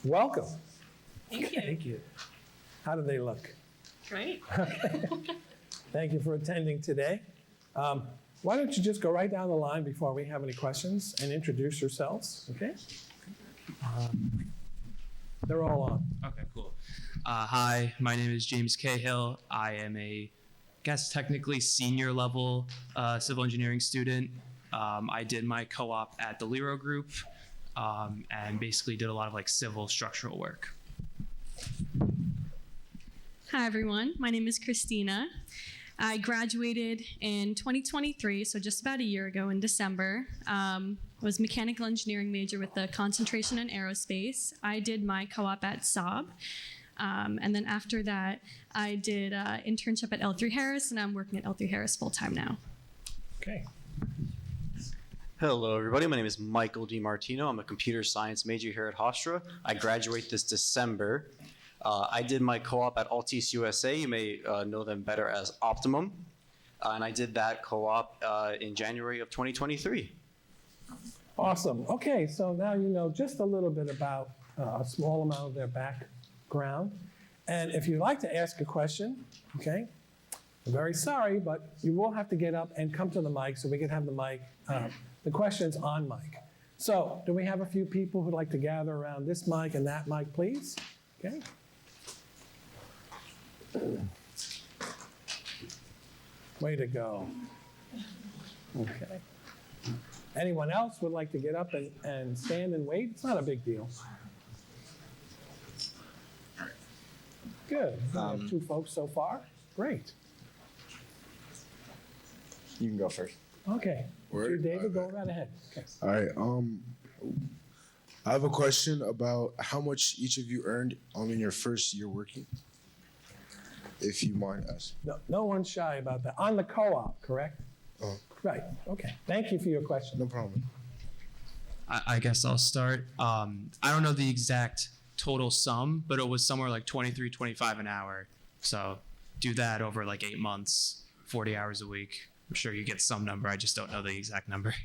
Welcome. Thank you. Thank you. How do they look? Great. Thank you for attending today. Why don't you just go right down the line before we have any questions and introduce yourselves, okay? They're all on. Okay, cool. Hi, my name is James Cahill. I am technically senior level civil engineering student. I did my co-op at the Lero Group and basically did a lot of like civil structural work. Hi, everyone. My name is Christina. I graduated in 2023, so just about a year ago in December. Was mechanical engineering major with a concentration in aerospace. I did my co-op at Saab. And then after that, I did an internship at L3 Harris, and I'm working at L3 Harris full-time now. Okay. Hello, everybody. My name is Michael DeMartino. I'm a computer science major here at Hofstra. I graduate this December. I did my co-op at Altice USA. You may know them better as Optimum. And I did that co-op in January of 2023. Awesome. Okay, so now you know just a little bit about a small amount of their background. And if you'd like to ask a question, okay, I'm very sorry, but you will have to get up and come to the mic so we can have the questions on mic. So do we have a few people who'd like to gather around this mic and that mic, please? Okay. Way to go. Okay. Anyone else would like to get up and stand and wait? It's not a big deal. Good. We have two folks so far. Great. You can go first. Okay. Word. David, go right ahead. Okay. All right. I have a question about how much each of you earned in your first year working, if you mind us. No one's shy about that. On the co-op, correct? Oh. Right. Okay. Thank you for your question. No problem. I guess I'll start. I don't know the exact total sum, but it was somewhere like 23, 25 an hour. So do that over like 8 months, 40 hours a week. I'm sure you get some number. I just don't know the exact number.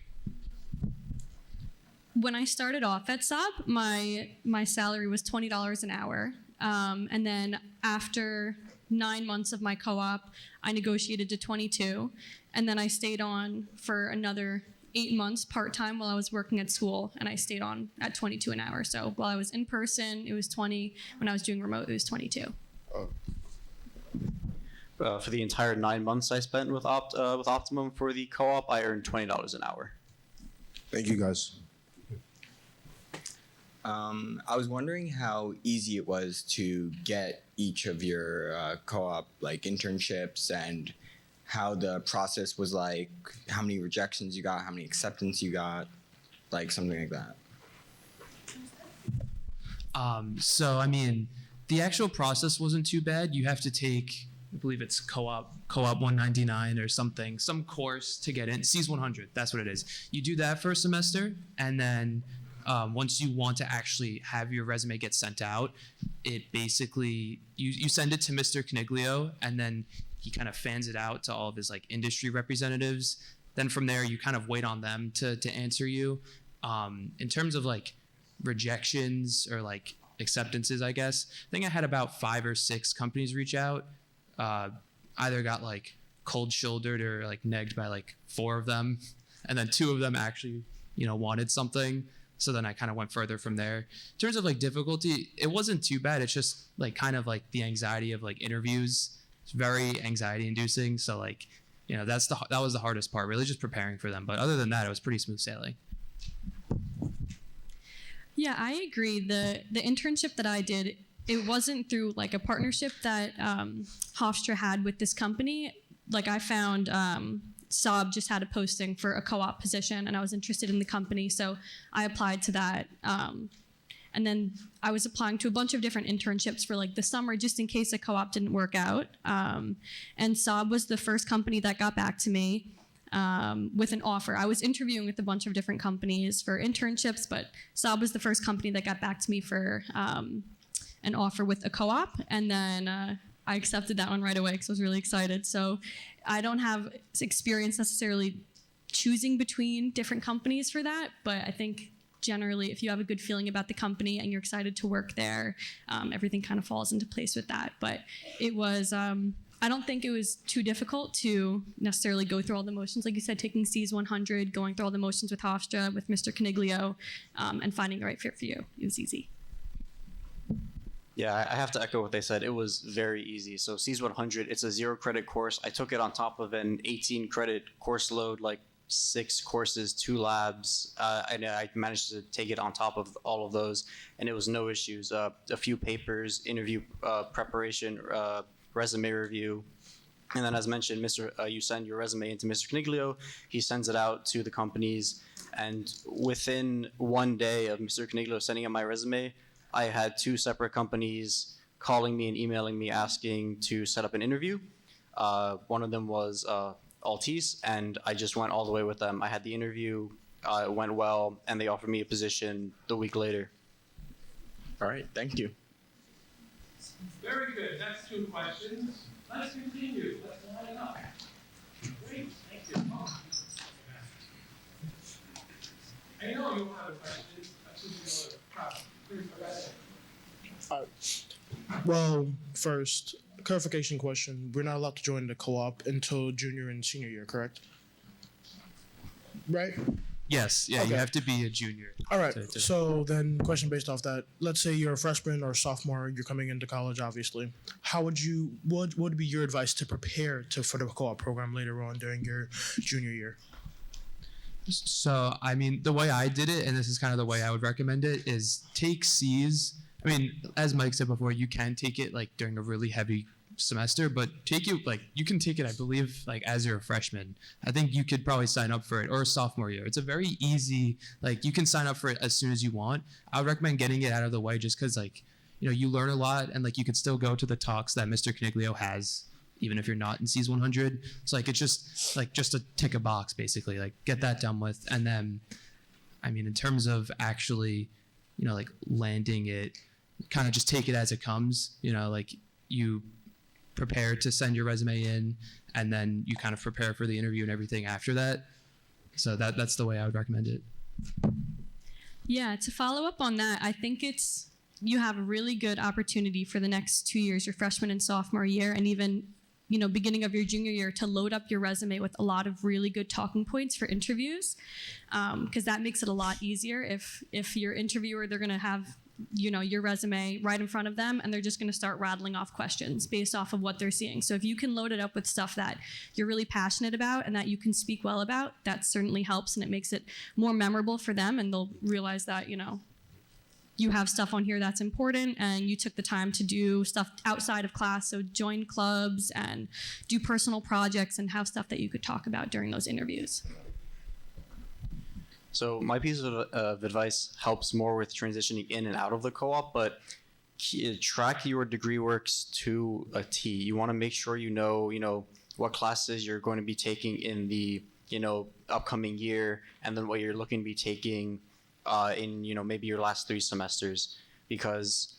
When I started off at Saab, my salary was $20 an hour. And then after 9 months of my co-op, I negotiated to 22. And then I stayed on for another 8 months part-time while I was working at school, and I stayed on at 22 an hour. So while I was in person, it was 20. When I was doing remote, it was 22. Oh. For the entire 9 months I spent with Optimum for the co-op, I earned $20 an hour. Thank you, guys. I was wondering how easy it was to get each of your co-op like internships and how the process was like, how many rejections you got, how many acceptance you got, like something like that. So, I mean, the actual process wasn't too bad. You have to take, I believe it's co-op 199 or something, some course to get in. CEAS 100, that's what it is. You do that for a semester, and then once you want to actually have your resume get sent out, it basically, you send it to Mr. Caniglio, and then he kind of fans it out to all of his like industry representatives. Then from there, you kind of wait on them to answer you. In terms of like rejections or like acceptances, I guess, I think I had about 5 or 6 companies reach out. Either got like cold shouldered or like negged by like 4 of them, and then 2 of them actually, wanted something. So then I kind of went further from there. In terms of like difficulty, it wasn't too bad. It's just like kind of like the anxiety of like interviews. It's very anxiety inducing. So like, that was the hardest part, really just preparing for them. But other than that, it was pretty smooth sailing. Yeah, I agree. The internship that I did, it wasn't through like a partnership that Hofstra had with this company. Like I found Saab just had a posting for a co-op position, and I was interested in the company, so I applied to that. And then I was applying to a bunch of different internships for like the summer, just in case a co-op didn't work out. And Saab was the first company that got back to me with an offer. I was interviewing with a bunch of different companies for internships, but Saab was the first company that got back to me for an offer with a co-op, and then I accepted that one right away because I was really excited. So I don't have experience necessarily choosing between different companies for that, but I think generally, if you have a good feeling about the company and you're excited to work there, everything kind of falls into place with that. But it was, I don't think it was too difficult to necessarily go through all the motions. Like you said, taking C's 100, going through all the motions with Hofstra, with Mr. Coniglio, and finding the right fit for you. It was easy. Yeah, I have to echo what they said. It was very easy. So C's 100, it's a 0 credit course. I took it on top of an 18 credit course load, like 6 courses, 2 labs, and I managed to take it on top of all of those, and it was no issues. A few papers, interview preparation, resume review, and then as mentioned, you send your resume into Mr. Coniglio. He sends it out to the companies, and within one day of Mr. Coniglio sending out my resume, I had 2 separate companies calling me and emailing me asking to set up an interview. One of them was Altis, and I just went all the way with them. I had the interview, it went well, and they offered me a position the week later. All right, thank you. Very good. Next 2 questions. Let's continue. Let's line up. Great. Thank you. Oh. I know you have a question. That's just your problem. Please go ahead. Well, first, clarification question. We're not allowed to join the co-op until junior and senior year, correct? Right? Yes, yeah, Okay. you have to be a junior. All right. to- So then, question based off that. Let's say you're a freshman or sophomore. You're coming into college, obviously. How would you? What would be your advice to prepare for the co-op program later on during your junior year? So, I mean, the way I did it, and this is kind of the way I would recommend it, is take C's. I mean, as Mike said before, you can take it like during a really heavy semester, but you can take it, I believe, like as you're a freshman. I think you could probably sign up for it, or a sophomore year. It's a very easy, like you can sign up for it as soon as you want. I would recommend getting it out of the way just because, like, you know, you learn a lot, and like you could still go to the talks that Mr. Coniglio has, even if you're not in C's 100. It's like it's just a tick a box, basically. Like get that done with, and then, I mean, in terms of actually, you know, like landing it, kind of just take it as it comes. You know, like you prepare to send your resume in, and then you kind of prepare for the interview and everything after that. So that's the way I would recommend it. Yeah, to follow up on that, I think you have a really good opportunity for the next 2 years, your freshman and sophomore year, and even, you know, beginning of your junior year, to load up your resume with a lot of really good talking points for interviews, because that makes it a lot easier. If your interviewer, they're going to have, you know, your resume right in front of them, and they're just going to start rattling off questions based off of what they're seeing. So if you can load it up with stuff that you're really passionate about and that you can speak well about, that certainly helps, and it makes it more memorable for them, and they'll realize that, you know, you have stuff on here that's important, and you took the time to do stuff outside of class. So join clubs and do personal projects and have stuff that you could talk about during those interviews. So my piece of advice helps more with transitioning in and out of the co-op, but track your degree works to a T. You want to make sure you know what classes you're going to be taking in the, you know, upcoming year, and then what you're looking to be taking in, you know, maybe your last 3 semesters, because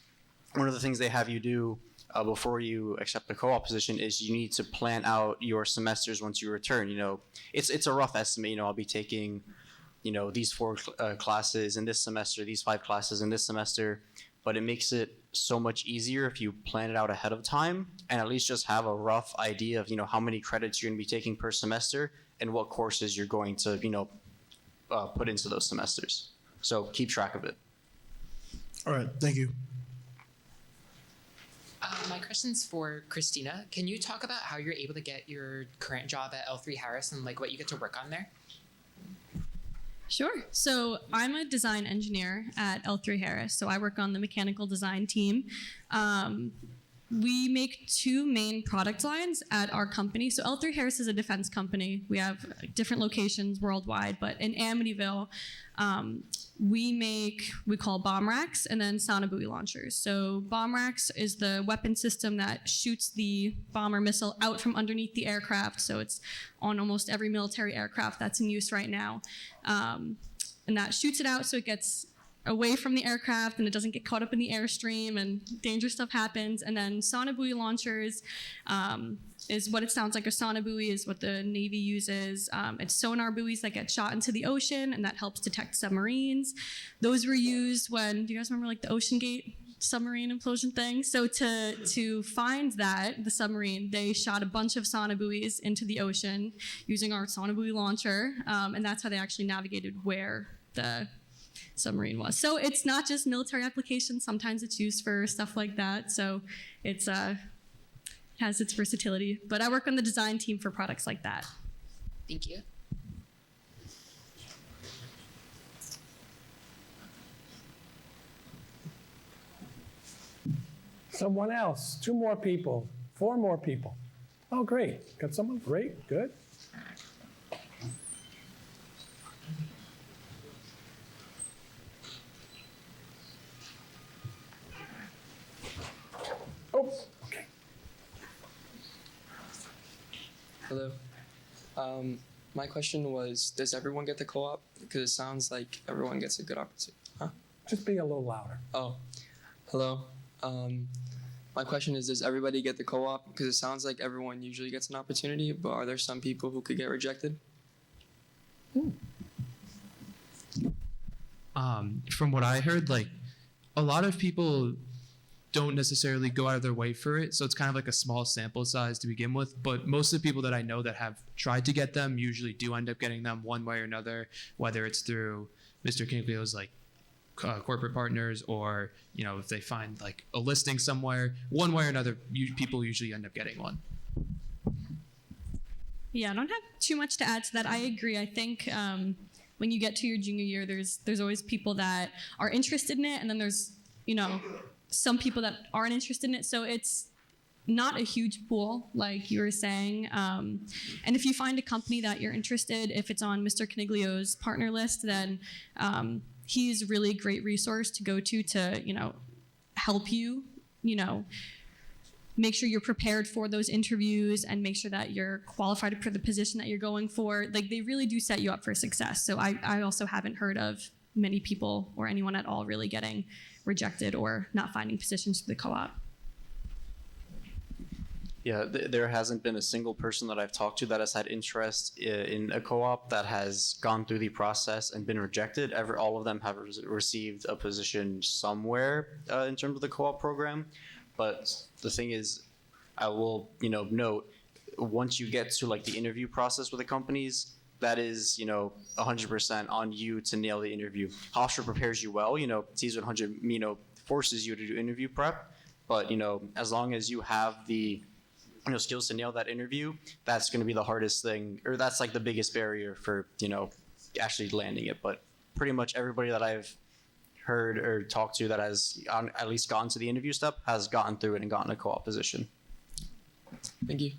one of the things they have you do before you accept the co-op position is you need to plan out your semesters once you return. You know, it's a rough estimate. You know, I'll be taking, you know, these 4 classes in this semester, these 5 classes in this semester, but it makes it so much easier if you plan it out ahead of time and at least just have a rough idea of, you know, how many credits you're going to be taking per semester and what courses you're going to, you know, put into those semesters. So keep track of it. All right. Thank you. My question's for Christina. Can you talk about how you're able to get your current job at L3 Harris and like what you get to work on there? Sure. So I'm a design engineer at L3 Harris. So I work on the mechanical design team. We make 2 main product lines at our company. So L3 Harris is a defense company. We have different locations worldwide, but in Amityville, we call bomb racks and then sonobuoy launchers. So bomb racks is the weapon system that shoots the bomb or missile out from underneath the aircraft. So it's on almost every military aircraft that's in use right now. And that shoots it out so it gets away from the aircraft and it doesn't get caught up in the airstream and dangerous stuff happens. And then sonobuoy launchers, is what it sounds like. A sonar buoy is what the Navy uses. It's sonar buoys that get shot into the ocean, and that helps detect submarines. Those were used when, do you guys remember like the Ocean Gate submarine implosion thing? So to find that, the submarine, they shot a bunch of sonar buoys into the ocean using our sonar buoy launcher, and that's how they actually navigated where the submarine was. So it's not just military applications. Sometimes it's used for stuff like that. So it's has its versatility. But I work on the design team for products like that. Thank you. Someone else? 2 more people? 4 more people? Oh, great. Got someone? Great. Good. Oh, okay. Hello. My question was, does everyone get the co-op? Because it sounds like everyone gets a good opportunity. Huh? Just be a little louder. Oh, hello. My question is, does everybody get the co-op? Because it sounds like everyone usually gets an opportunity, but are there some people who could get rejected? From what I heard, like a lot of people don't necessarily go out of their way for it, so it's kind of like a small sample size to begin with. But most of the people that I know that have tried to get them usually do end up getting them one way or another, whether it's through Mr. Kinklio's like corporate partners, or if they find like a listing somewhere, one way or another, people usually end up getting one. Yeah, I don't have too much to add to that. I agree. I think when you get to your junior year, there's always people that are interested in it, and then there's some people that aren't interested in it. So it's not a huge pool, like you were saying. And if you find a company that you're interested, if it's on Mr. Caniglio's partner list, then he's really a great resource to go to help you, make sure you're prepared for those interviews and make sure that you're qualified for the position that you're going for. Like, they really do set you up for success. So I also haven't heard of many people or anyone at all really getting rejected or not finding positions for the co-op. Yeah, there hasn't been a single person that I've talked to that has had interest in a co-op that has gone through the process and been rejected. All of them have received a position somewhere in terms of the co-op program. But the thing is, I will, note, once you get to like the interview process with the companies, that is, 100% on you to nail the interview. Hofstra prepares you well, T100, forces you to do interview prep. But, as long as you have the skills to nail that interview, that's going to be the hardest thing, or that's like the biggest barrier for, actually landing it. But pretty much everybody that I've heard or talked to that has at least gotten to the interview step has gotten through it and gotten a co-op position. Thank you.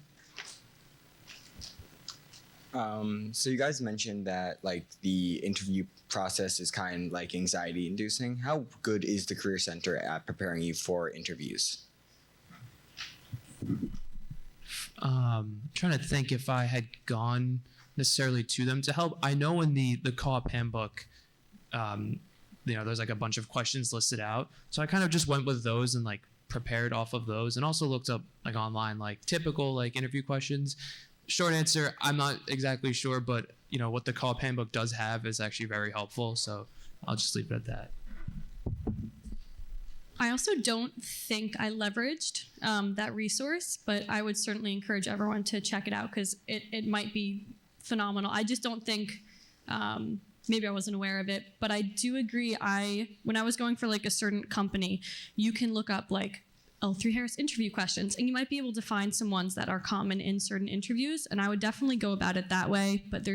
So you guys mentioned that like the interview process is kind of like anxiety inducing. How good is the Career Center at preparing you for interviews? Trying to think if I had gone necessarily to them to help. I know in the co-op handbook, there's like a bunch of questions listed out. So I kind of just went with those and like prepared off of those, and also looked up like online, like typical like interview questions. Short answer, I'm not exactly sure, but what the co-op handbook does have is actually very helpful. So I'll just leave it at that. I also don't think I leveraged that resource, but I would certainly encourage everyone to check it out because it might be phenomenal. I just don't think, maybe I wasn't aware of it, but I do agree. When I was going for like a certain company, you can look up like L3 Harris interview questions, and you might be able to find some ones that are common in certain interviews, and I would definitely go about it that way. But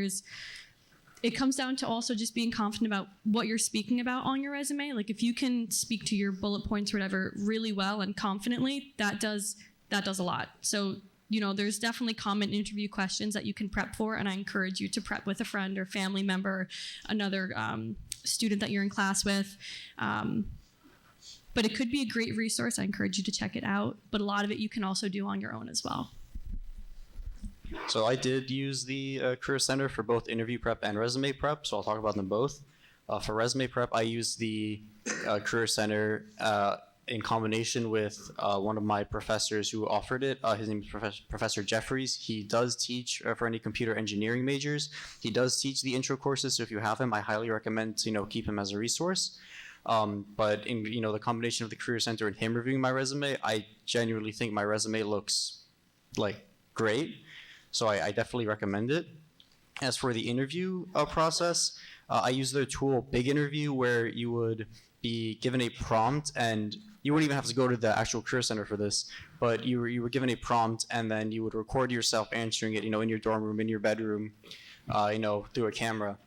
it comes down to also just being confident about what you're speaking about on your resume. Like if you can speak to your bullet points or whatever really well and confidently, that does a lot. So, there's definitely common interview questions that you can prep for, and I encourage you to prep with a friend or family member, another student that you're in class with. But it could be a great resource. I encourage you to check it out. But a lot of it you can also do on your own as well. So I did use the Career Center for both interview prep and resume prep, so I'll talk about them both. For resume prep, I used the Career Center in combination with one of my professors who offered it. His name is Professor Jeffries. He does teach for any computer engineering majors. He does teach the intro courses, so if you have him, I highly recommend to keep him as a resource. But in the combination of the Career Center and him reviewing my resume, I genuinely think my resume looks like great. So I definitely recommend it. As for the interview process, I use their tool Big Interview, where you would be given a prompt, and you wouldn't even have to go to the actual Career Center for this, but you were given a prompt, and then you would record yourself answering it, in your dorm room, in your bedroom, through a camera.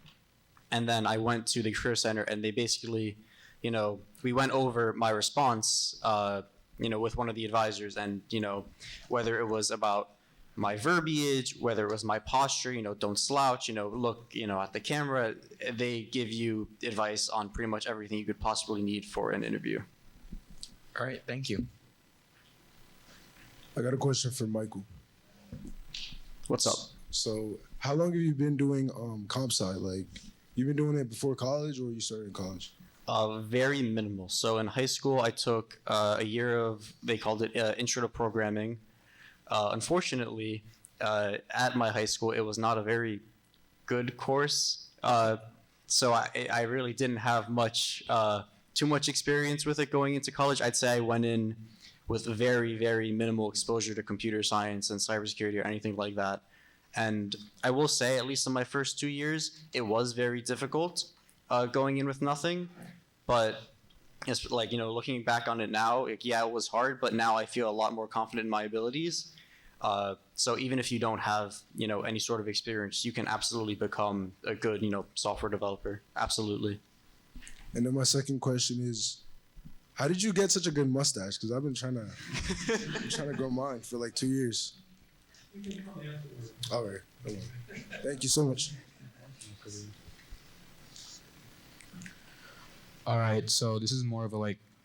And then I went to the Career Center, and they basically, we went over my response, with one of the advisors, and whether it was about my verbiage, whether it was my posture, don't slouch, look, at the camera. They give you advice on pretty much everything you could possibly need for an interview. All right, thank you. I got a question for Michael. What's up? So, how long have you been doing comp sci? Like, you've been doing it before college, or you started in college? Very minimal. So in high school, I took a year of, they called it Intro to Programming. Unfortunately, at my high school, it was not a very good course. So I really didn't have too much experience with it going into college. I'd say I went in with very, very minimal exposure to computer science and cybersecurity or anything like that. And I will say, at least in my first 2 years, it was very difficult going in with nothing. But it's like, looking back on it now, it was hard, but now I feel a lot more confident in my abilities. So even if you don't have, any sort of experience, you can absolutely become a good, software developer. Absolutely. And then my second question is, how did you get such a good mustache? Because I've been trying to grow mine for like 2 years. All right. Thank you so much. All right, so this is more of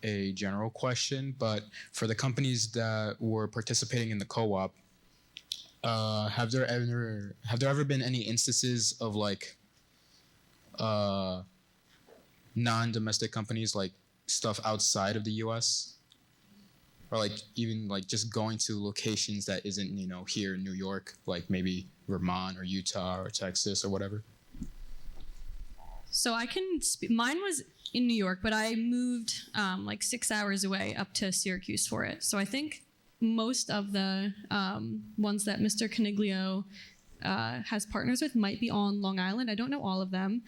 a general question, but for the companies that were participating in the co-op, have there ever been any instances of non-domestic companies, like stuff outside of the U.S., or even just going to locations that isn't here in New York, like maybe Vermont or Utah or Texas or whatever? So I can mine was in New York, but I moved 6 hours away up to Syracuse for it. So I think most of the ones that Mr. Coniglio has partners with might be on Long Island. I don't know all of them,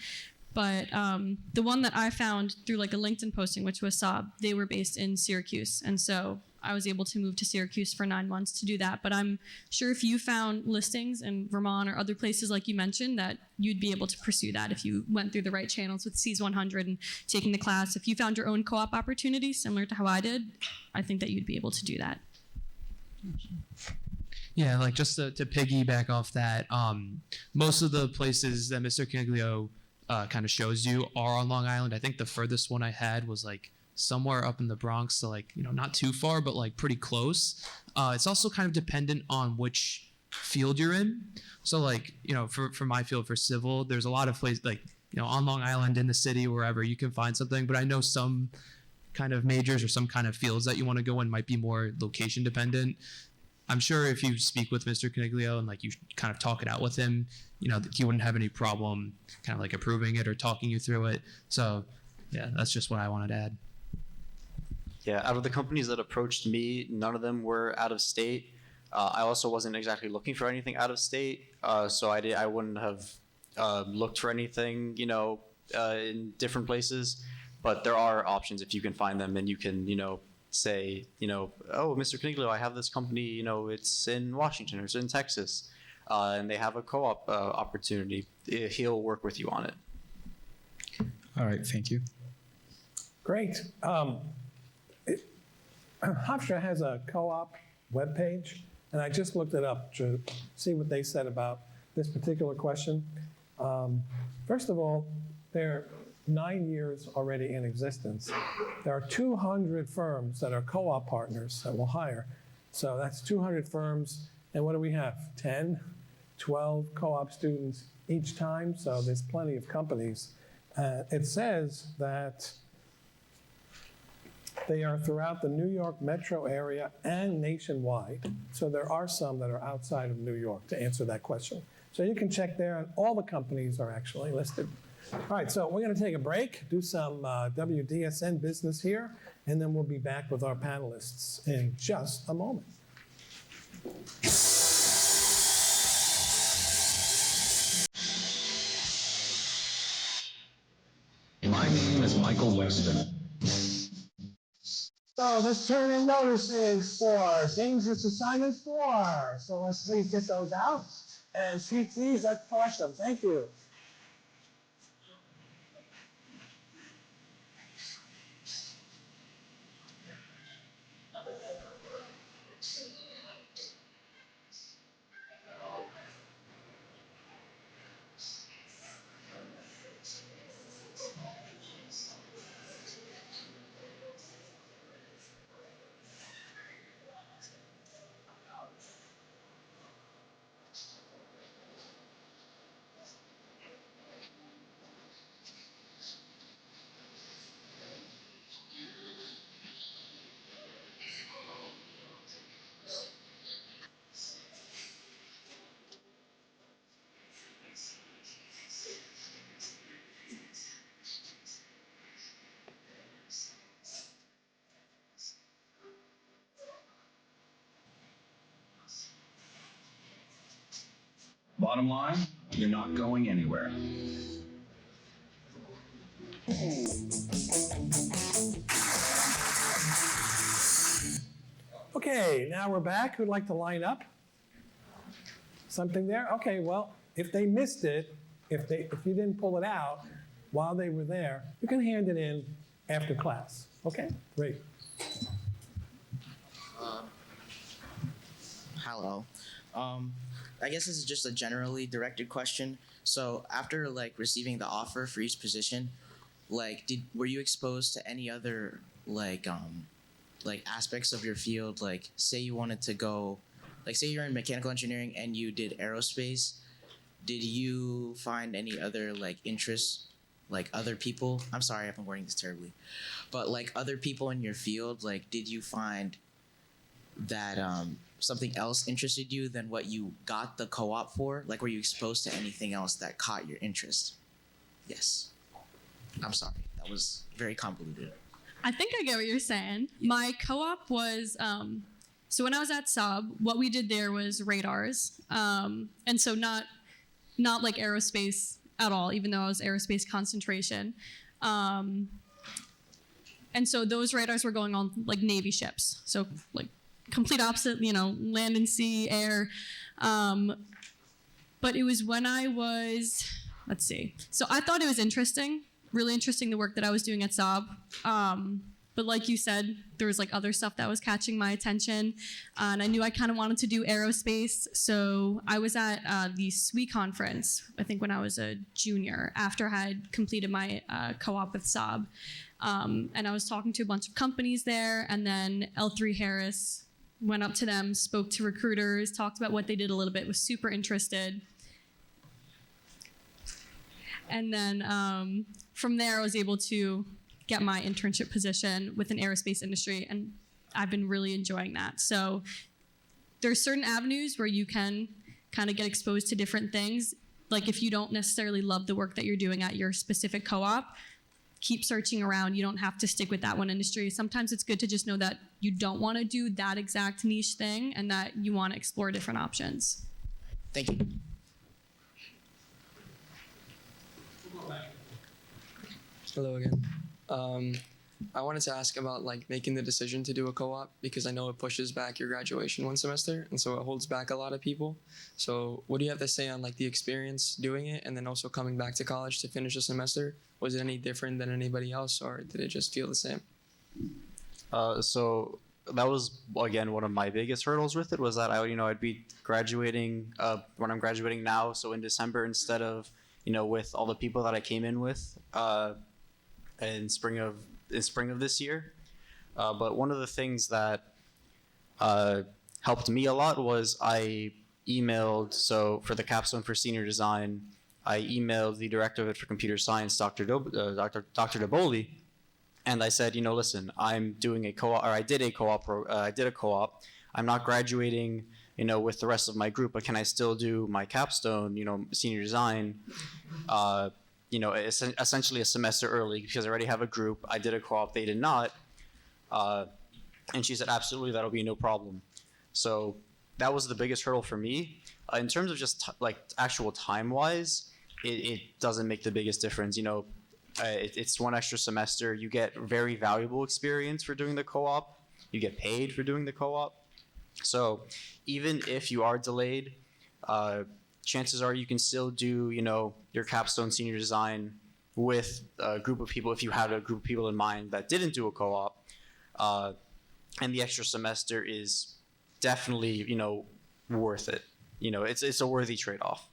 but the one that I found through a LinkedIn posting, which was Saab, they were based in Syracuse. And so I was able to move to Syracuse for 9 months to do that. But I'm sure if you found listings in Vermont or other places like you mentioned, that you'd be able to pursue that if you went through the right channels with CEAS 100 and taking the class. If you found your own co-op opportunity, similar to how I did, I think that you'd be able to do that. Yeah, just to piggyback off that, most of the places that Mr. Coniglio kind of shows you are on Long Island. I think the furthest one I had was somewhere up in the Bronx, so not too far, but pretty close. It's also kind of dependent on which field you're in. So for my field, for civil, there's a lot of places on Long Island, in the city, wherever you can find something. But I know some kind of majors or some kind of fields that you want to go in might be more location dependent. I'm sure if you speak with Mr. Coniglio and you kind of talk it out with him, he wouldn't have any problem kind of approving it or talking you through it. So yeah, that's just what I wanted to add. Yeah, out of the companies that approached me, none of them were out of state. I also wasn't exactly looking for anything out of state, so I wouldn't have looked for anything, in different places. But there are options if you can find them, and you can, say, oh, Mr. Coniglio, I have this company, it's in Washington or it's in Texas, and they have a co-op opportunity. He'll work with you on it. All right, thank you. Great. Hofstra has a co-op webpage, and I just looked it up to see what they said about this particular question. First of all, they're 9 years already in existence. There are 200 firms that are co-op partners that will hire. So that's 200 firms, and what do we have? 10, 12 co-op students each time, so there's plenty of companies. It says that They are throughout the New York metro area and nationwide. So there are some that are outside of New York, to answer that question. So you can check there, and all the companies are actually listed. All right, so we're going to take a break, do some WDSN business here, and then we'll be back with our panelists in just a moment. My name is Michael Weston. So let's turn in notices for dangerous assignment 4. So let's please get those out and treat these, let's collect them. Thank you. Bottom line, you're not going anywhere. Okay, now we're back. Who'd like to line up? Something there? Okay, well, if they missed it, if you didn't pull it out while they were there, you can hand it in after class. Okay, great. Hello. I guess this is just a generally directed question. So after like receiving the offer for each position, like were you exposed to any other like aspects of your field? Like say you wanted to go, like say you're in mechanical engineering and you did aerospace, did you find any other like interests, like other people? I'm sorry if I'm wording this terribly, but like other people in your field, like did you find that something else interested you than what you got the co-op for? Like were you exposed to anything else that caught your interest? Yes. I'm sorry, that was very convoluted. I think I get what you're saying. My co-op was, so when I was at Saab, what we did there was radars. And so not like aerospace at all, even though I was aerospace concentration. And so those radars were going on like Navy ships. So like complete opposite, land and sea, air. But it was when I was, let's see. So I thought it was interesting, really interesting, the work that I was doing at Saab. But like you said, there was like other stuff that was catching my attention. And I knew I kind of wanted to do aerospace. So I was at the SWE conference, I think when I was a junior, after I had completed my co-op with Saab. And I was talking to a bunch of companies there. And then L3 Harris went up to them, spoke to recruiters, talked about what they did a little bit, was super interested. And then from there, I was able to get my internship position with an aerospace industry, and I've been really enjoying that. So there's certain avenues where you can kind of get exposed to different things. Like if you don't necessarily love the work that you're doing at your specific co-op, keep searching around. You don't have to stick with that one industry. Sometimes it's good to just know that you don't want to do that exact niche thing and that you want to explore different options. Thank you. Hello again. I wanted to ask about like making the decision to do a co-op because I know it pushes back your graduation one semester, and so it holds back a lot of people. So what do you have to say on like the experience doing it and then also coming back to college to finish a semester? Was it any different than anybody else, or did it just feel the same? So that was again one of my biggest hurdles with it was that I'd be graduating when I'm graduating now, so in December instead of with all the people that I came in with in spring of this year. But one of the things that helped me a lot was I emailed, so for the capstone for senior design, I emailed the director of it for computer science, Dr. DeBoli, and I said, listen, I'm doing a co-op, or I did a co-op. I did a co-op. I'm not graduating, with the rest of my group, but can I still do my capstone, senior design, essentially a semester early because I already have a group. I did a co-op, they did not. And she said, absolutely, that'll be no problem. So that was the biggest hurdle for me. In terms of just actual time-wise, it doesn't make the biggest difference. It's one extra semester. You get very valuable experience for doing the co-op. You get paid for doing the co-op. So even if you are delayed, chances are you can still do, your capstone senior design with a group of people if you had a group of people in mind that didn't do a co-op. And the extra semester is definitely, worth it. It's a worthy trade-off.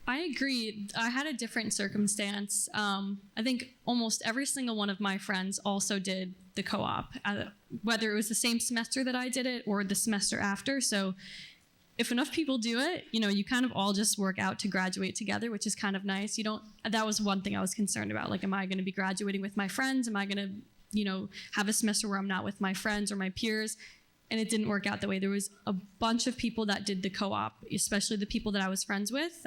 I agree. I had a different circumstance. I think almost every single one of my friends also did the co-op, whether it was the same semester that I did it or the semester after. So if enough people do it, you kind of all just work out to graduate together, which is kind of nice. That was one thing I was concerned about. Like, am I going to be graduating with my friends? Am I going to, have a semester where I'm not with my friends or my peers? And it didn't work out that way. There was a bunch of people that did the co-op, especially the people that I was friends with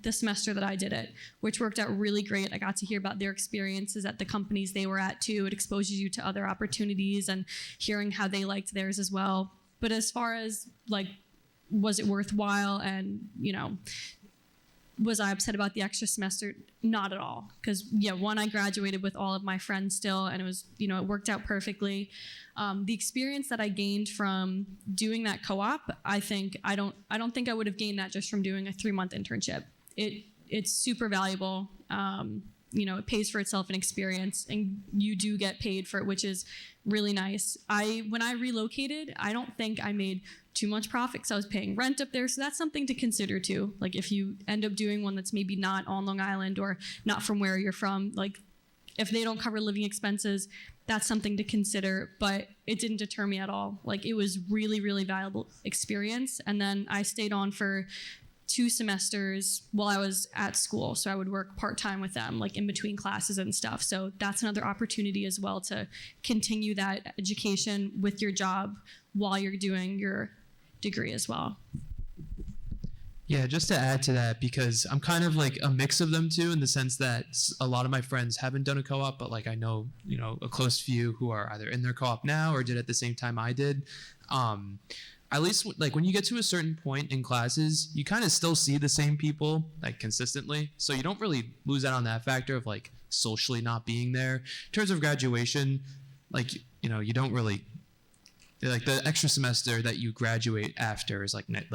the semester that I did it, which worked out really great. I got to hear about their experiences at the companies they were at too. It exposes you to other opportunities and hearing how they liked theirs as well. But as far as was it worthwhile and, was I upset about the extra semester? Not at all. Because, one, I graduated with all of my friends still, and it was, it worked out perfectly. The experience that I gained from doing that co-op, I don't think I would have gained that just from doing a 3-month internship. It's super valuable. It pays for itself in experience, and you do get paid for it, which is really nice. When I relocated, I don't think I made too much profit because I was paying rent up there. So that's something to consider too. Like, if you end up doing one that's maybe not on Long Island or not from where you're from, if they don't cover living expenses, that's something to consider. But it didn't deter me at all. It was really, really valuable experience. And then I stayed on for 2 semesters while I was at school. So I would work part-time with them, in between classes and stuff. So that's another opportunity as well to continue that education with your job while you're doing your degree as well. Yeah, just to add to that, because I'm kind of a mix of them too, in the sense that a lot of my friends haven't done a co-op, but I know, a close few who are either in their co-op now or did at the same time I did. At least when you get to a certain point in classes, you kind of still see the same people consistently. So you don't really lose out on that factor of socially not being there. In terms of graduation, you don't really, the extra semester that you graduate after is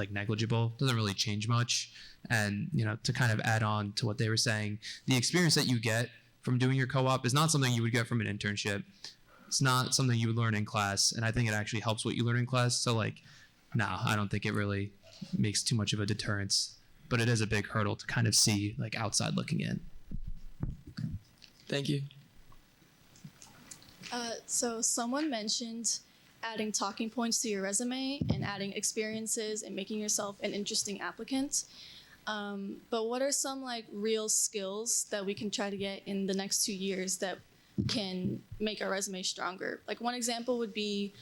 negligible. Doesn't really change much. And to kind of add on to what they were saying, the experience that you get from doing your co-op is not something you would get from an internship. It's not something you would learn in class, and I think it actually helps what you learn in class. So no, I don't think it really makes too much of a deterrence, but it is a big hurdle to kind of see outside looking in. Thank you. So someone mentioned adding talking points to your resume and adding experiences and making yourself an interesting applicant. But what are some real skills that we can try to get in the next 2 years that can make our resume stronger? One example would be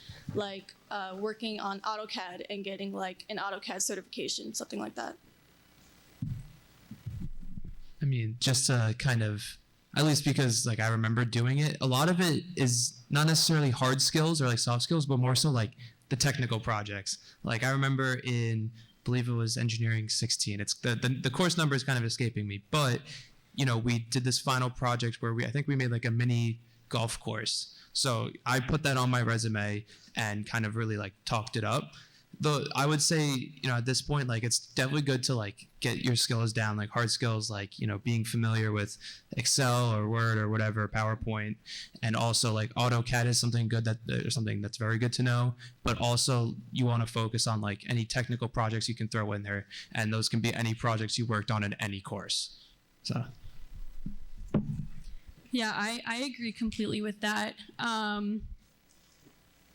working on AutoCAD and getting an AutoCAD certification, something like that. I mean, just to kind of, at least because I remember doing it, a lot of it is not necessarily hard skills or soft skills, but more so the technical projects. I remember I believe it was engineering 16. It's the course number is kind of escaping me, but we did this final project where I think we made a mini golf course. So I put that on my resume and kind of really talked it up. Though I would say, at this point, it's definitely good to get your skills down, hard skills, being familiar with Excel or Word or whatever, PowerPoint. And also AutoCAD is something good or something that's very good to know, but also you want to focus on any technical projects you can throw in there. And those can be any projects you worked on in any course. So. Yeah, I agree completely with that.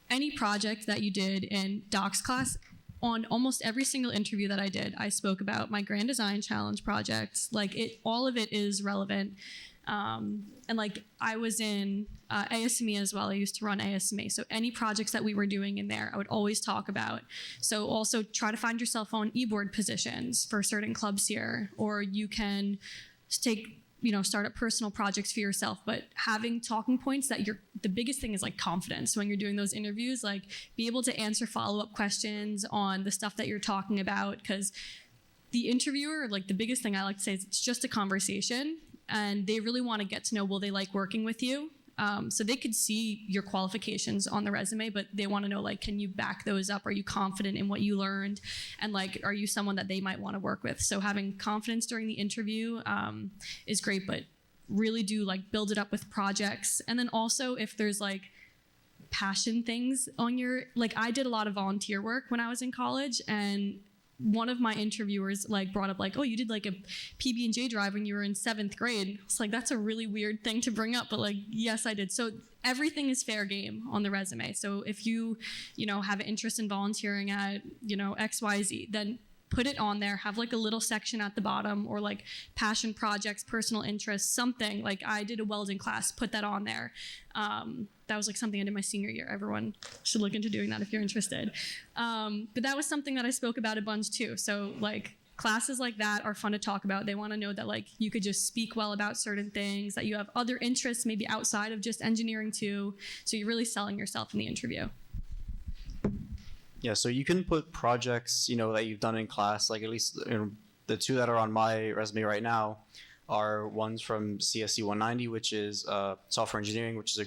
Any project that you did in docs class, on almost every single interview that I did, I spoke about my Grand Design Challenge projects. All of it is relevant. And like I was in ASME as well. I used to run ASME. So any projects that we were doing in there, I would always talk about. So also try to find yourself on e-board positions for certain clubs here, or you can start up personal projects for yourself, but having talking points that the biggest thing is like confidence when you're doing those interviews, like be able to answer follow-up questions on the stuff that you're talking about, because the interviewer, like the biggest thing I like to say is it's just a conversation, and they really want to get to know, will they like working with you? So they could see your qualifications on the resume, but they want to know, like, can you back those up? Are you confident in what you learned? And like, are you someone that they might want to work with? So having confidence during the interview is great, but really do like build it up with projects. And then also if there's like passion things on like I did a lot of volunteer work when I was in college, and one of my interviewers like brought up like, oh, you did like a PB&J drive when you were in 7th grade. It's like, that's a really weird thing to bring up, but like, yes, I did. So everything is fair game on the resume. So if you have an interest in volunteering at, XYZ, then put it on there, have like a little section at the bottom, or like passion projects, personal interests, something. Like I did a welding class, put that on there. That was like something I did my senior year. Everyone should look into doing that if you're interested. But that was something that I spoke about a bunch too. So like classes like that are fun to talk about. They want to know that like you could just speak well about certain things, that you have other interests maybe outside of just engineering too. So you're really selling yourself in the interview. Yeah, so you can put projects, that you've done in class, like at least the two that are on my resume right now are ones from CSE 190, which is software engineering, which is a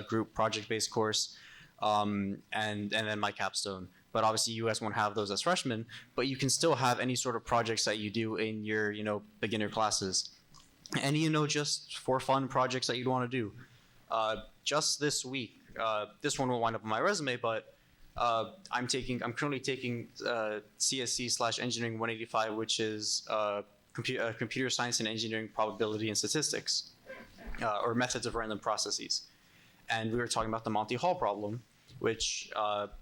group project-based course, and then my capstone. But obviously you guys won't have those as freshmen, but you can still have any sort of projects that you do in your, beginner classes. Any, just for fun projects that you'd want to do. Just this week, this one will wind up on my resume, but I'm currently taking CSC/Engineering 185, which is computer science and engineering probability and statistics, or methods of random processes. And we were talking about the Monty Hall problem, which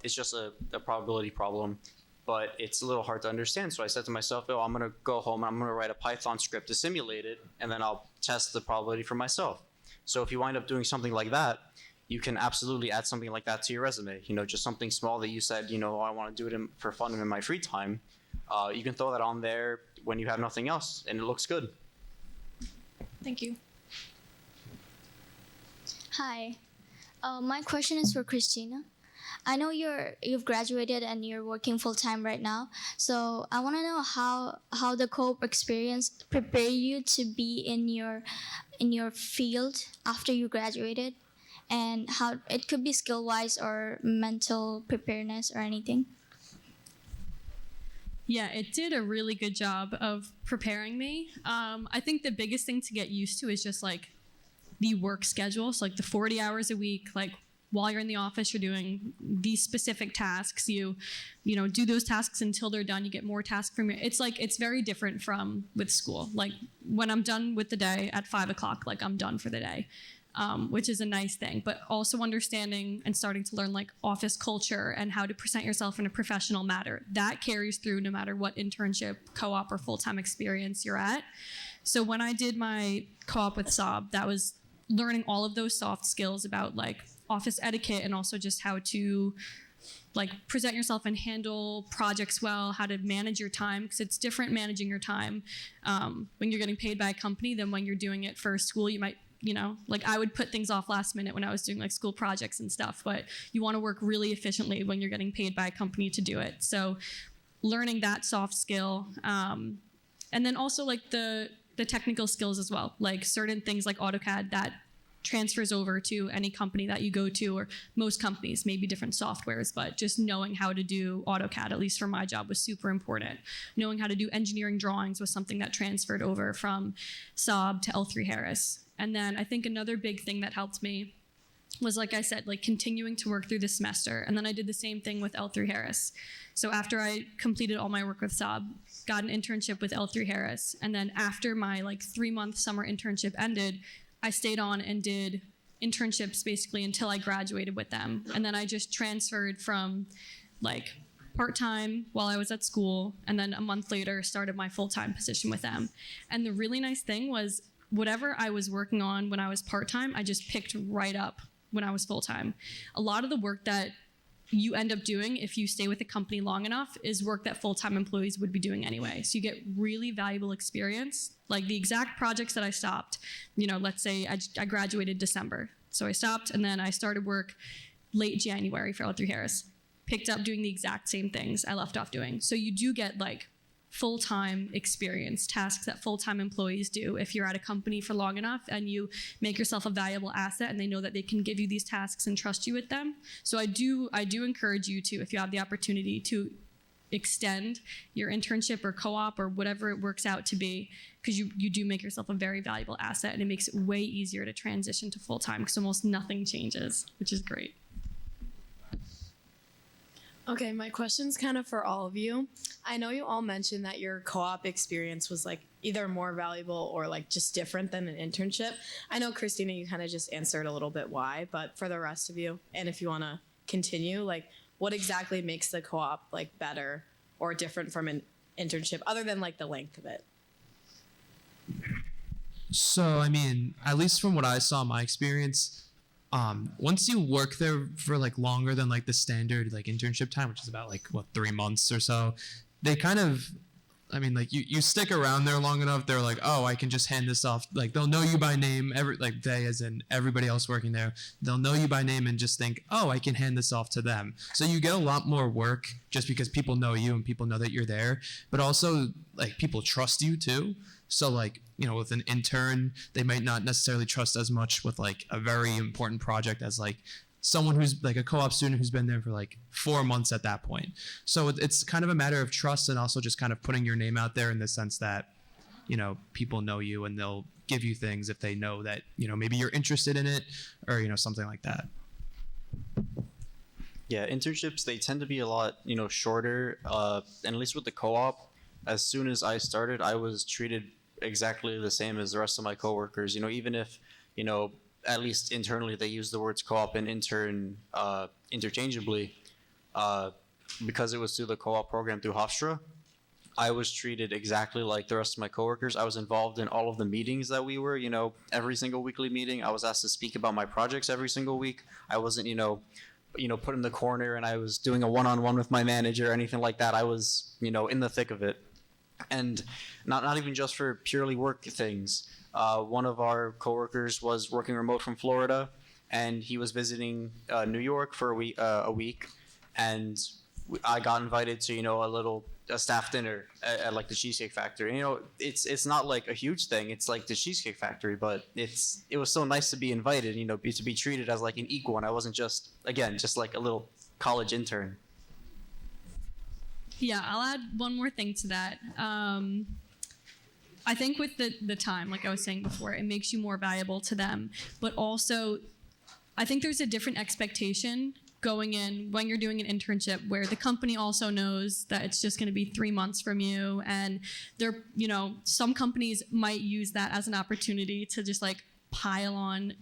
is just a probability problem, but it's a little hard to understand. So I said to myself, I'm going to go home and I'm going to write a Python script to simulate it, and then I'll test the probability for myself. So if you wind up doing something like that, you can absolutely add something like that to your resume. Just something small that you said, I want to do it for fun and in my free time. You can throw that on there when you have nothing else, and it looks good. Thank you. Hi, my question is for Christina. I know you've graduated and you're working full time right now. So I want to know how the co-op experience prepared you to be in your field after you graduated, and how it could be skill wise or mental preparedness or anything. Yeah, it did a really good job of preparing me. I think the biggest thing to get used to is just like the work schedule. So like the 40 hours a week, like while you're in the office, you're doing these specific tasks. You do those tasks until they're done. You get more tasks from your, it's very different from with school. Like when I'm done with the day at 5 o'clock, like I'm done for the day. Which is a nice thing, but also understanding and starting to learn like office culture and how to present yourself in a professional manner. That carries through no matter what internship, co-op, or full-time experience you're at. So when I did my co-op with Saab, that was learning all of those soft skills about like office etiquette, and also just how to like present yourself and handle projects well, how to manage your time, because it's different managing your time when you're getting paid by a company than when you're doing it for school. You might like I would put things off last minute when I was doing like school projects and stuff, but you want to work really efficiently when you're getting paid by a company to do it. So learning that soft skill, and then also like the technical skills as well, like certain things like AutoCAD that transfers over to any company that you go to, or most companies, maybe different softwares, but just knowing how to do AutoCAD, at least for my job, was super important. Knowing how to do engineering drawings was something that transferred over from Saab to L3 Harris. And then I think another big thing that helped me was, like I said, like continuing to work through the semester. And then I did the same thing with L3 Harris. So after I completed all my work with Saab, got an internship with L3 Harris. And then after my like 3-month summer internship ended, I stayed on and did internships basically until I graduated with them. And then I just transferred from like part-time while I was at school, and then a month later started my full-time position with them. And the really nice thing was whatever I was working on when I was part-time, I just picked right up when I was full-time. A lot of the work that you end up doing if you stay with a company long enough is work that full-time employees would be doing anyway. So you get really valuable experience. Like the exact projects that I stopped, let's say I graduated December. So I stopped and then I started work late January for L3 Harris. Picked up doing the exact same things I left off doing. So you do get like full-time experience, tasks that full-time employees do if you're at a company for long enough and you make yourself a valuable asset and they know that they can give you these tasks and trust you with them. So I do encourage you to, if you have the opportunity, to extend your internship or co-op or whatever it works out to be, because you do make yourself a very valuable asset and it makes it way easier to transition to full-time because almost nothing changes, which is great. Okay, my question's kind of for all of you. I know you all mentioned that your co-op experience was like either more valuable or like just different than an internship. I know, Christina, you kind of just answered a little bit why, but for the rest of you, and if you want to continue, like what exactly makes the co-op like better or different from an internship other than like the length of it? So, I mean, at least from what I saw in my experience, once you work there for like longer than like the standard like internship time, which is about like 3 months or so, they kind of, I mean, like you stick around there long enough, they're like, oh, I can just hand this off. Like they'll know you by name, they as in everybody else working there, they'll know you by name and just think, oh, I can hand this off to them. So you get a lot more work just because people know you and people know that you're there, but also like people trust you too. So like, with an intern, they might not necessarily trust as much with like a very important project as like someone who's like a co-op student who's been there for like 4 months at that point. So it's kind of a matter of trust and also just kind of putting your name out there in the sense that, people know you and they'll give you things if they know that, maybe you're interested in it or, something like that. Yeah, internships, they tend to be a lot, shorter. And at least with the co-op, as soon as I started, I was treated exactly the same as the rest of my coworkers. Even if, at least internally they use the words co-op and intern interchangeably, because it was through the co-op program through Hofstra, I was treated exactly like the rest of my coworkers. I was involved in all of the meetings that we were, every single weekly meeting. I was asked to speak about my projects every single week. I wasn't, put in the corner and I was doing a one-on-one with my manager or anything like that. I was, in the thick of it. And not even just for purely work things. One of our coworkers was working remote from Florida, and he was visiting New York for a week, and I got invited to a staff dinner at like the Cheesecake Factory. It's not like a huge thing. It's like the Cheesecake Factory, but it was so nice to be invited. To be treated as like an equal, and I wasn't just like a little college intern. Yeah, I'll add one more thing to that. I think with the time, like I was saying before, it makes you more valuable to them. But also, I think there's a different expectation going in when you're doing an internship where the company also knows that it's just going to be 3 months from you. And they're, some companies might use that as an opportunity to just like pile on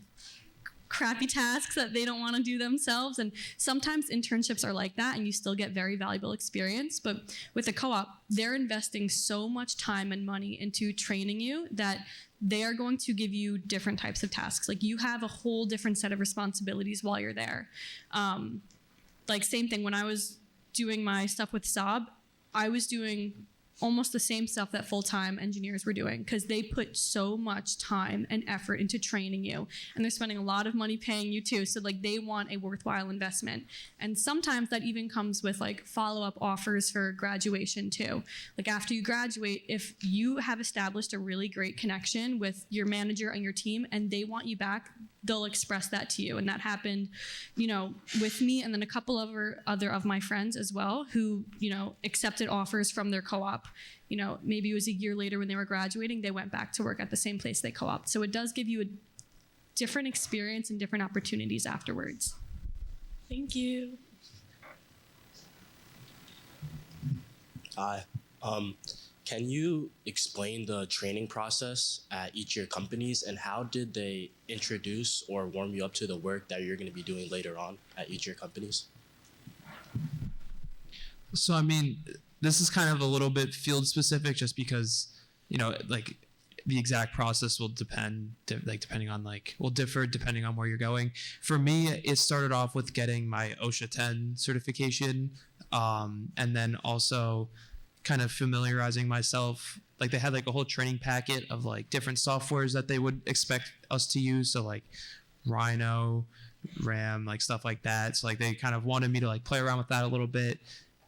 crappy tasks that they don't want to do themselves. And sometimes internships are like that and you still get very valuable experience. But with a co-op, they're investing so much time and money into training you that they are going to give you different types of tasks. Like you have a whole different set of responsibilities while you're there. Like same thing, when I was doing my stuff with Saab, I was doing almost the same stuff that full-time engineers were doing because they put so much time and effort into training you, and they're spending a lot of money paying you too. So like they want a worthwhile investment, and sometimes that even comes with like follow-up offers for graduation too. Like after you graduate, if you have established a really great connection with your manager and your team and they want you back, they'll express that to you. And that happened, with me and then a couple of other of my friends as well who, accepted offers from their co-op. Maybe it was a year later when they were graduating, they went back to work at the same place they co-opted. So it does give you a different experience and different opportunities afterwards. Thank you. Hi. Can you explain the training process at each of your companies and how did they introduce or warm you up to the work that you're going to be doing later on at each of your companies? So, I mean, this is kind of a little bit field specific just because, like the exact process will depending on will differ depending on where you're going. For me, it started off with getting my OSHA 10 certification, and then also kind of familiarizing myself. Like they had like a whole training packet of like different softwares that they would expect us to use. So like Rhino, RAM, like stuff like that. So like they kind of wanted me to like play around with that a little bit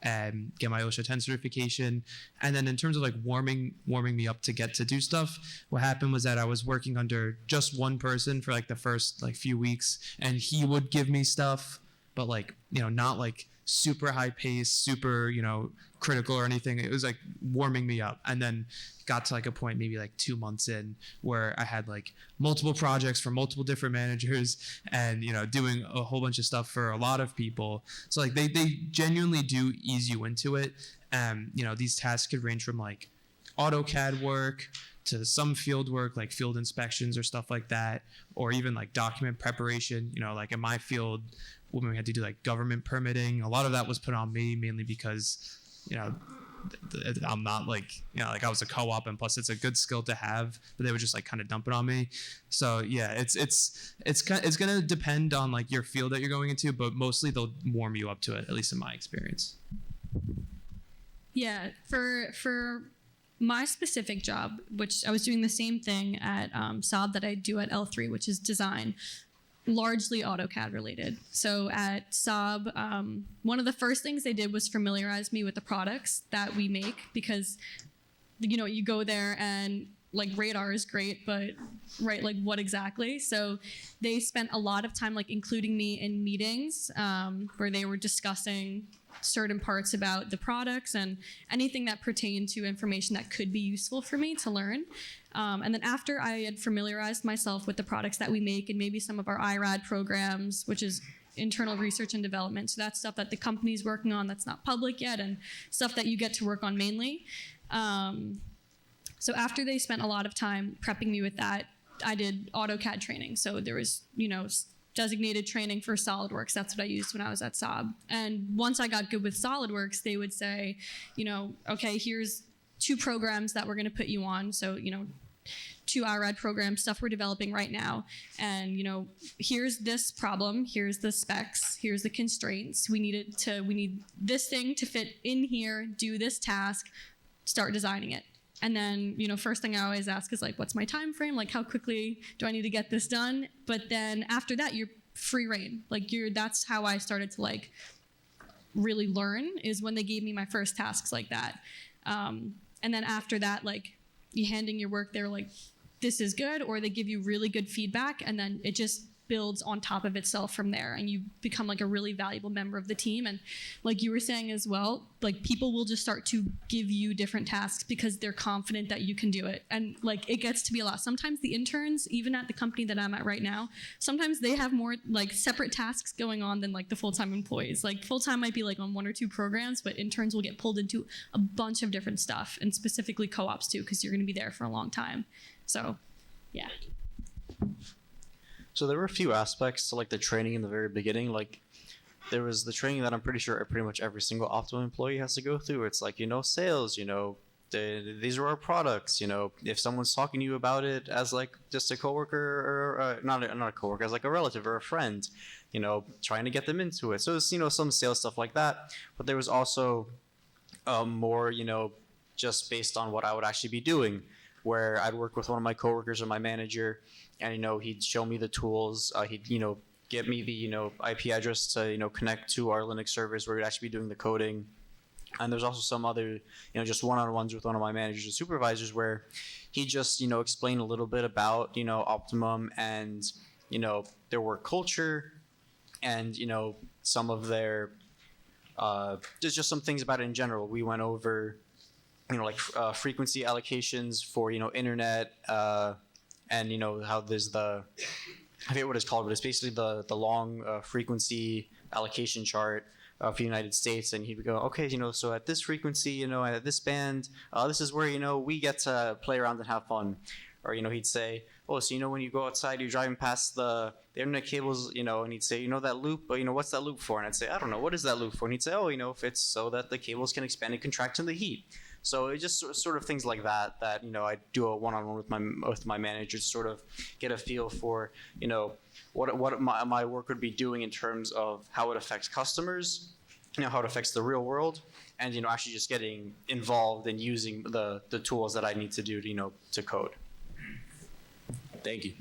and get my OSHA 10 certification. And then in terms of like warming me up to get to do stuff, what happened was that I was working under just one person for like the first like few weeks, and he would give me stuff, but like, you know, not like super high pace, super, you know, critical or anything. It was like warming me up. And then got to like a point maybe like 2 months in where I had like multiple projects for multiple different managers and, you know, doing a whole bunch of stuff for a lot of people. So like they genuinely do ease you into it. You know, these tasks could range from like AutoCAD work to some field work, like field inspections or stuff like that, or even like document preparation. You know, like in my field, when we had to do like government permitting, a lot of that was put on me, mainly because, you know, I'm not like, you know, like I was a co-op, and plus it's a good skill to have, but they would just like kind of dump it on me. So yeah, it's gonna depend on like your field that you're going into, but mostly they'll warm you up to it, at least in my experience. Yeah, for my specific job, which I was doing the same thing at Saab that I do at L3, which is design, largely AutoCAD related. So at Saab, one of the first things they did was familiarize me with the products that we make, because, you know, you go there and like radar is great, but right, like what exactly? So they spent a lot of time like including me in meetings where they were discussing certain parts about the products and anything that pertained to information that could be useful for me to learn. And then after I had familiarized myself with the products that we make and maybe some of our IRAD programs, which is internal research and development, so that's stuff that the company's working on that's not public yet and stuff that you get to work on mainly. So after they spent a lot of time prepping me with that, I did AutoCAD training. So there was, you know, designated training for SolidWorks. That's what I used when I was at Saab. And once I got good with SolidWorks, they would say, you know, okay, here's 2 programs that we're going to put you on. So, you know, 2 IRAD programs, stuff we're developing right now. And, you know, here's this problem, here's the specs, here's the constraints. We need this thing to fit in here, do this task, start designing it. And then, you know, first thing I always ask is like, what's my time frame? Like, how quickly do I need to get this done? But then after that, you're free reign. Like that's how I started to like really learn, is when they gave me my first tasks like that. And then after that, like you handing your work, they're like, this is good, or they give you really good feedback, and then it just builds on top of itself from there, and you become like a really valuable member of the team. And like you were saying as well, like people will just start to give you different tasks because they're confident that you can do it. And like it gets to be a lot. Sometimes the interns, even at the company that I'm at right now, sometimes they have more like separate tasks going on than like the full-time employees. Like full-time might be like on 1 or 2 programs, but interns will get pulled into a bunch of different stuff, and specifically co-ops too, because you're going to be there for a long time. So yeah. So there were a few aspects to like the training in the very beginning. Like there was the training that I'm pretty sure pretty much every single Optimum employee has to go through. It's like, you know, sales, you know, these are our products, you know, if someone's talking to you about it as like just a coworker or not a coworker, as like a relative or a friend, you know, trying to get them into it. So it's, you know, some sales stuff like that. But there was also more, you know, just based on what I would actually be doing, where I'd work with one of my coworkers or my manager, and, you know, he'd show me the tools. He'd, you know, get me the, you know, IP address to, you know, connect to our Linux servers where we'd actually be doing the coding. And there's also some other, you know, just one-on-ones with one of my managers and supervisors where he just, you know, explained a little bit about, you know, Optimum and, you know, their work culture and, you know, some of their, there's just some things about it in general. We went over, you know, like frequency allocations for, you know, internet, and, you know, how there's I forget what it's called, but it's basically the long frequency allocation chart for the United States. And he would go, okay, you know, so at this frequency, you know, at this band, this is where, you know, we get to play around and have fun. Or, you know, he'd say, oh, so, you know, when you go outside, you're driving past the internet cables, you know, and he'd say, you know, that loop, you know, what's that loop for? And I'd say, I don't know, what is that loop for? And he'd say, oh, you know, if it's so that the cables can expand and contract in the heat. So it just sort of things like that I do a one-on-one with my manager to sort of get a feel for what my work would be doing in terms of how it affects customers, how it affects the real world, and actually just getting involved in using the tools that I need to do to code. Thank you.